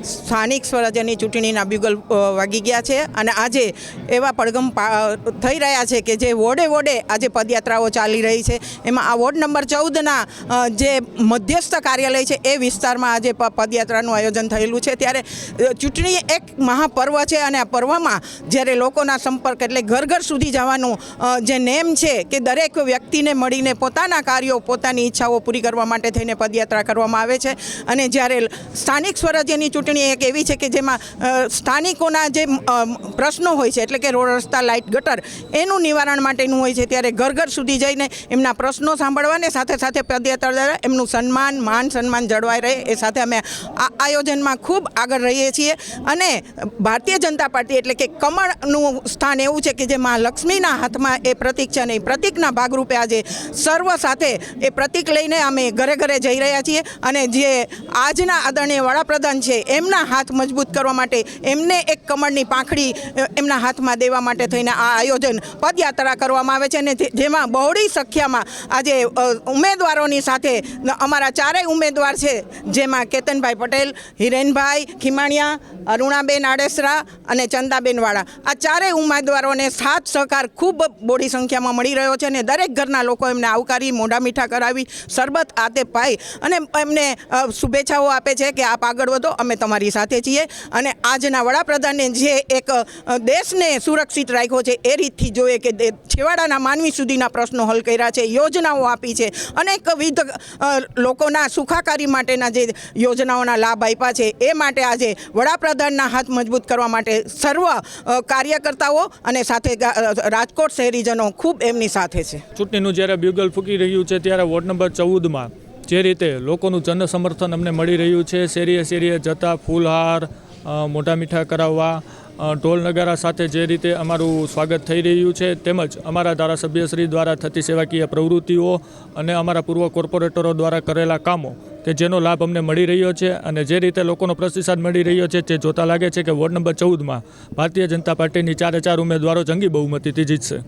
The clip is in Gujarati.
સ્થાનિક સ્વરાજ્યની ચૂંટણીના બ્યુગલ વાગી ગયા છે અને આજે એવા પડઘમ થઈ રહ્યા છે કે જે વોર્ડે વોર્ડે આજે પદયાત્રાઓ ચાલી રહી છે। એમાં આ વોર્ડ નંબર 14ના જે મધ્યસ્થ કાર્યાલય છે એ વિસ્તારમાં આજે પદયાત્રાનું આયોજન થયેલું છે। ત્યારે ચૂંટણી એક મહાપર્વ છે અને આ પર્વમાં જ્યારે લોકોના સંપર્ક એટલે ઘર ઘર સુધી જવાનું જે નેમ છે કે દરેક વ્યક્તિને મળીને પોતાના કાર્યો પોતાની ઈચ્છાઓ પૂરી કરવા માટે થઈને પદયાત્રા કરવામાં આવે છે। અને જ્યારે સ્થાનિક સ્વરાજ્યની ચૂંટણી એક એવી છે કે જેમાં સ્થાનિકોના જે પ્રશ્નો હોય છે એટલે કે રોડ રસ્તા લાઇટ ગટર એનું નિવારણ માટેનું હોય છે। ત્યારે ઘર ઘર સુધી જઈને એમના પ્રશ્નો સાંભળવાને સાથે સાથે પદયાત્રા દ્વારા એમનું માન સન્માન જળવાઈ રહે એ સાથે અમે આ આયોજનમાં ખૂબ આગળ રહીએ છીએ। અને ભારતીય જનતા પાર્ટી એટલે કે કમળનું સ્થાન એવું છે કે જે મા લક્ષ્મીના હાથમાં એ પ્રતીક છે અને એ પ્રતીકના ભાગરૂપે આજે સર્વ સાથે એ પ્રતીક લઈને અમે ઘરે ઘરે જઈ રહ્યા છીએ। અને જે આજના આદરણીય વડાપ્રધાન છે એમના હાથ મજબૂત કરવા માટે એમને એક કમળની પાંખડી એમના હાથમાં દેવા માટે થઈને આ આયોજન પદયાત્રા કરવામાં આવે છે। અને જેમાં બહોળી સંખ્યામાં આજે ઉમેદવારોની સાથે અમારા ચારેય ઉમેદવાર છે જેમાં કેતનભાઈ પટેલ, હિરેનભાઈ ખીમાણિયા, અરુણાબેન આડેસરા અને ચંદાબેન વાળા આ ચારેય ઉમેદવારોને સાથ સહકાર ખૂબ બહોળી સંખ્યામાં મળી રહ્યો છે। અને દરેક ઘરના લોકો એમને આવકારી મોઢા મીઠા કરાવી શરબત આતે પાઈ અને એમને શુભેચ્છાઓ આપે છે કે આપ આગળ વધો, અમે તમારી સાથે છીએ। અને આજના વડાપ્રધાને જે એક દેશને સુરક્ષિત રાખ્યો છે એ રીતથી જોઈએ કે છેવાડાના માનવી સુધીના પ્રશ્નો હલ કર્યા છે, યોજનાઓ આપી છે, અનેકવિધ લોકોના સુખાકારી માટેના જે યોજનાઓના લાભ આપ્યા છે એ માટે આજે વડાપ્રધાનના હાથ મજબૂત કરવા માટે સર્વ કાર્યકર્તાઓ અને સાથે રાજકોટ શહેરીજનો ખૂબ એમની સાથે છે। ચૂંટણીનું જ્યારે બ્યુગલ ફૂંકી રહ્યું છે ત્યારે વોર્ડ નંબર 14માં જે રીતે લોકોનું જન સમર્થન અમને મળી રહ્યું છે, શેરીએ શેરીએ જતા ફૂલહાર મોઢા મીઠા કરાવવા ઢોલ નગારા સાથે જે રીતે અમારું સ્વાગત થઈ રહ્યું છે તેમજ અમારા ધારાસભ્યશ્રી દ્વારા થતી સેવાકીય પ્રવૃત્તિઓ અને અમારા પૂર્વ કોર્પોરેટરો દ્વારા કરેલા કામો કે જેનો લાભ અમને મળી રહ્યો છે અને જે રીતે લોકોનો પ્રતિસાદ મળી રહ્યો છે તે જોતા લાગે છે કે વોર્ડ નંબર 14માં ભારતીય જનતા પાર્ટીની 4 ઉમેદવારો જંગી બહુમતીથી જીતશે।